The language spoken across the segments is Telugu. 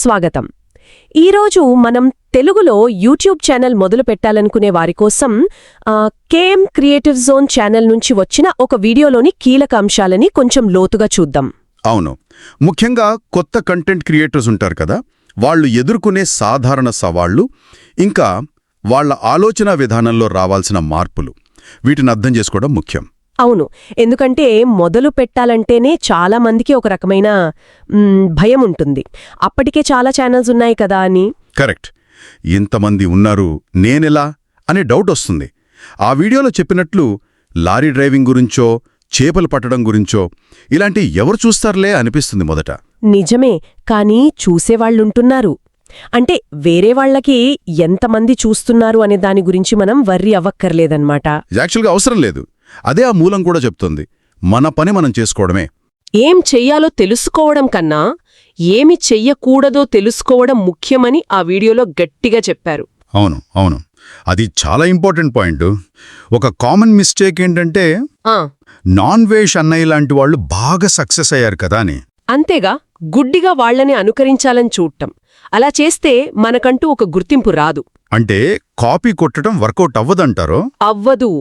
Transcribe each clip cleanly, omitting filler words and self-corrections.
స్వాగతం. ఈరోజు మనం తెలుగులో యూట్యూబ్ ఛానల్ మొదలు పెట్టాలనుకునే వారి కోసం కేఎం క్రియేటివ్ జోన్ ఛానల్ నుంచి వచ్చిన ఒక వీడియోలోని కీలక అంశాలని కొంచెం లోతుగా చూద్దాం. అవును, ముఖ్యంగా కొత్త కంటెంట్ క్రియేటర్స్ ఉంటారు కదా, వాళ్ళు ఎదుర్కొనే సాధారణ సవాళ్లు, ఇంకా వాళ్ళ ఆలోచన విధానంలో రావాల్సిన మార్పులు, వీటిని అర్థం చేసుకోవడం ముఖ్యం. అవును, ఎందుకంటే మొదలు పెట్టాలంటేనే చాలా మందికి ఒక రకమైన భయం ఉంటుంది. అప్పటికే చాలా ఛానల్స్ ఉన్నాయి కదా అని. కరెక్ట్. ఇంతమంది ఉన్నారు, నేనెలా అనే డౌట్ వస్తుంది. ఆ వీడియోలో చెప్పినట్లు లారీ డ్రైవింగ్ గురించో చేపలు పట్టడం గురించో ఇలాంటి ఎవరు చూస్తారులే అనిపిస్తుంది మొదట. నిజమే, కానీ చూసేవాళ్లుంటున్నారు. అంటే వేరే వాళ్లకి ఎంతమంది చూస్తున్నారు అనే దాని గురించి మనం వర్రీ అవ్వక్కర్లేదన్నమాట. యాక్చువల్గా అవసరం లేదు. అదే ఆ మూలం కూడా చెప్తోంది. మన పని మనం చేసుకోవడమే. ఏం చెయ్యాలో తెలుసుకోవడం కన్నా ఏమి చెయ్యకూడదో తెలుసుకోవడం ముఖ్యమని ఆ వీడియోలో గట్టిగా చెప్పారు. అవును అవును, అది చాలా ఇంపార్టెంట్ పాయింట్. ఒక కామన్ మిస్టేక్ ఏంటంటే నాన్ వెజ్ అన్నయ్య లాంటి వాళ్ళు బాగా సక్సెస్ అయ్యారు కదా అని. అంతేగా, గుడ్డిగా వాళ్లని అనుకరించాలని చూడటం. అలా చేస్తే మనకంటూ ఒక గుర్తింపు రాదు. అంటే కాపీ కొట్టడం వర్కౌట్ అవ్వదంటారో? అవ్వదు.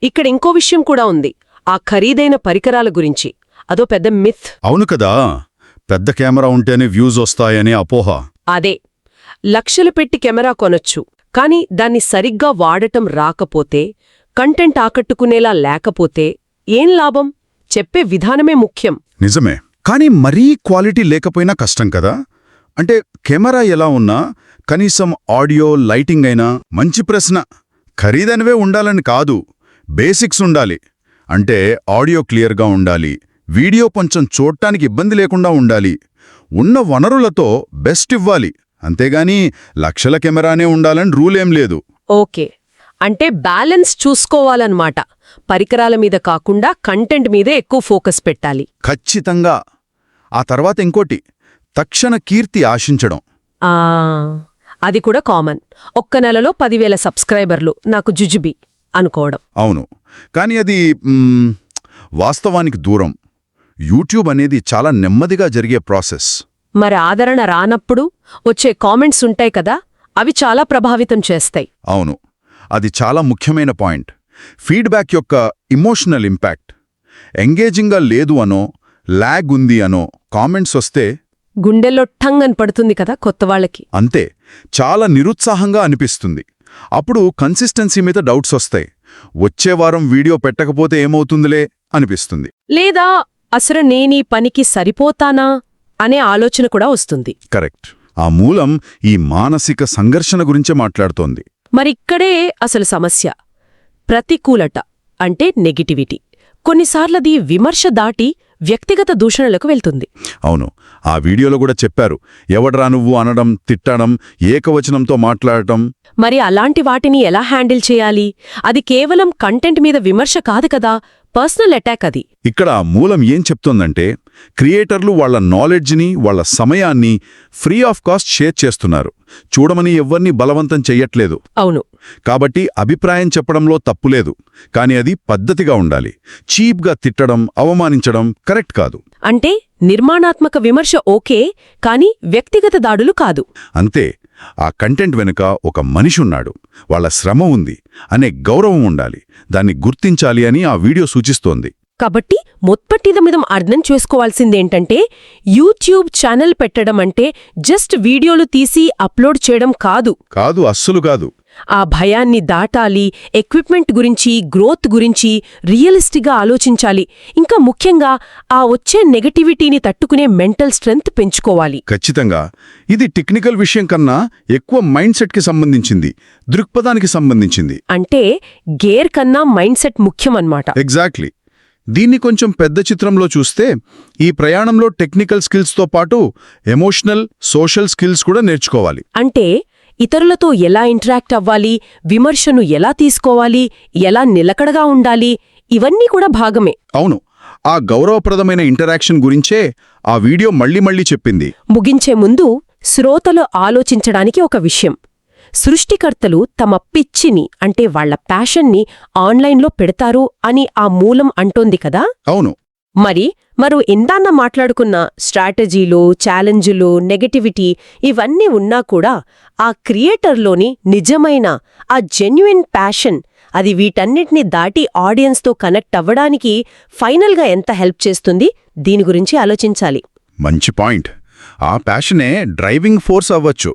ఇక్కడ ఇంకో విషయం కూడా ఉంది, ఆ ఖరీదైన పరికరాల గురించి. అదో పెద్ద మిత్. అవును కదా, పెద్ద కెమెరా ఉంటేనే వ్యూస్ వస్తాయనే అపోహ. అదే, లక్షలు పెట్టి కెమెరా కొనొచ్చు, కాని దాన్ని సరిగ్గా వాడటం రాకపోతే, కంటెంట్ ఆకట్టుకునేలా లేకపోతే ఏం లాభం? చెప్పే విధానమే ముఖ్యం. నిజమే, కానీ మరీ క్వాలిటీ లేకపోయినా కష్టం కదా. అంటే కెమెరా ఎలా ఉన్నా కనీసం ఆడియో లైటింగ్ అయినా. మంచి ప్రశ్న. ఖరీదైనవే ఉండాలని కాదు, బేసిక్స్ ఉండాలి. అంటే ఆడియో క్లియర్గా ఉండాలి, వీడియో కొంచెం చూడటానికి ఇబ్బంది లేకుండా ఉండాలి, ఉన్న వనరులతో బెస్ట్ ఇవ్వాలి. అంతేగాని లక్షల కెమెరానే ఉండాలని రూలేం లేదు. ఓకే, అంటే బ్యాలెన్స్ చూసుకోవాలన్నమాట. పరికరాల మీద కాకుండా కంటెంట్ మీదే ఎక్కువ ఫోకస్ పెట్టాలి. ఖచ్చితంగా. ఆ తర్వాత ఇంకోటి, తక్షణ కీర్తి ఆశించడం. అది కూడా కామన్. ఒక్క నెలలో 10,000 సబ్స్క్రైబర్లు, నాకు జుజుబి అనుకోవడం. అవును, కానీ అది వాస్తవానికి దూరం. యూట్యూబ్ అనేది చాలా నెమ్మదిగా జరిగే ప్రాసెస్. మరి ఆదరణ రానప్పుడు వచ్చే కామెంట్స్ ఉంటాయి కదా, అవి చాలా ప్రభావితం చేస్తాయి. అవును, అది చాలా ముఖ్యమైన పాయింట్. ఫీడ్బ్యాక్ యొక్క ఇమోషనల్ ఇంపాక్ట్. ఎంగేజింగ్గా లేదు అనో, ల్యాగ్ ఉంది అనో కామెంట్స్ వస్తే గుండెల్లో ఠంగ్ అని పడుతుంది కదా కొత్తవాళ్లకి. అంతే, చాలా నిరుత్సాహంగా అనిపిస్తుంది. అప్పుడు కన్సిస్టెన్సీ మీద డౌట్స్ వస్తాయి. వచ్చే వారం వీడియో పెట్టకపోతే ఏమవుతుందిలే అనిపిస్తుంది. లేదా అసలు నేనీ పనికి సరిపోతానా అనే ఆలోచన కూడా వస్తుంది. కరెక్ట్. ఆ మూలం ఈ మానసిక సంఘర్షణ గురించే మాట్లాడుతోంది. మరిక్కడే అసలు సమస్య. ప్రతికూలత అంటే నెగిటివిటీ. కొన్నిసార్లది విమర్శ దాటి వ్యక్తిగత దూషణలకు వెళ్తుంది. అవును, ఆ వీడియోలో కూడా చెప్పారు. ఎవడ్రా నువ్వు అనడం, తిట్టడం, ఏకవచనంతో మాట్లాడటం. మరి అలాంటి వాటిని ఎలా హ్యాండిల్ చేయాలి? అది కేవలం కంటెంట్ మీద విమర్శ కాదు కదా, పర్సనల్ అటాక్ అది. ఇక్కడ మూలం ఏం చెప్తోందంటే, క్రియేటర్లు వాళ్ల నాలెడ్జ్ని, వాళ్ల సమయాన్ని ఫ్రీ ఆఫ్ కాస్ట్ షేర్ చేస్తున్నారు. చూడమని ఎవ్వర్నీ బలవంతం చెయ్యట్లేదు. అవును. కాబట్టి అభిప్రాయం చెప్పడంలో తప్పులేదు, కాని అది పద్ధతిగా ఉండాలి. చీప్గా తిట్టడం, అవమానించడం కరెక్ట్ కాదు. అంటే నిర్మాణాత్మక విమర్శ ఓకే, కాని వ్యక్తిగత దాడులు కాదు. అంతే. ఆ కంటెంట్ వెనుక ఒక మనిషి ఉన్నాడు, వాళ్ల శ్రమ ఉంది అనే గౌరవం ఉండాలి. దాన్ని గుర్తించాలి అని ఆ వీడియో సూచిస్తోంది. కాబట్టి మొత్పట్టిదమిదం అర్థం చేసుకోవాల్సిందేంటంటే, యూట్యూబ్ ఛానల్ పెట్టడం అంటే జస్ట్ వీడియోలు తీసి అప్లోడ్ చేయడం కాదు. కాదు, అస్సలు కాదు. ఆ భయాన్ని దాటాలి, ఎక్విప్మెంట్ గురించి, గ్రోత్ గురించి రియలిస్టిక్గా ఆలోచించాలి. ఇంకా ముఖ్యంగా ఆ వచ్చే నెగటివిటీని తట్టుకునే మెంటల్ స్ట్రెంగ్త్ పెంచుకోవాలి. ఖచ్చితంగా. ఇది టెక్నికల్ విషయం కన్నా ఎక్కువ మైండ్ సెట్కి సంబంధించింది, దృక్పథానికి సంబంధించింది. అంటే గేర్ కన్నా మైండ్ సెట్ ముఖ్యమన్నమాట. ఎగ్జాక్ట్లీ. దీన్ని కొంచెం పెద్ద చిత్రంలో చూస్తే, ఈ ప్రయాణంలో టెక్నికల్ స్కిల్స్తో పాటు ఎమోషనల్, సోషల్ స్కిల్స్ కూడా నేర్చుకోవాలి. అంటే ఇతరులతో ఎలా ఇంటరాక్ట్ అవ్వాలి, విమర్శను ఎలా తీసుకోవాలి, ఎలా నిలకడగా ఉండాలి, ఇవన్నీ కూడా భాగమే. అవును, ఆ గౌరవప్రదమైన ఇంటరాక్షన్ గురించే ఆ వీడియో మళ్ళీ చెప్పింది. ముగించే ముందు శ్రోతలు ఆలోచించడానికి ఒక విషయం. సృష్టికర్తలు తమ పిచ్చిని, అంటే వాళ్ల ప్యాషన్ని ఆన్లైన్లో పెడతారు అని ఆ మూలం అంటోంది కదా. అవును, మరి ఇందాన్న మాట్లాడుకున్న స్ట్రాటజీలు, ఛాలెంజులు, నెగటివిటీ ఇవన్నీ ఉన్నా కూడా ఆ క్రియేటర్లోని నిజమైన ఆ జెన్యుయిన్ ప్యాషన్ అది వీటన్నిటిని దాటి ఆడియన్స్తో కనెక్ట్ అవ్వడానికి ఫైనల్గా ఎంత హెల్ప్ చేస్తుంది, దీని గురించి ఆలోచించాలి. మంచి పాయింట్. ఆ ప్యాషనే డ్రైవింగ్ ఫోర్స్ అవ్వచ్చు.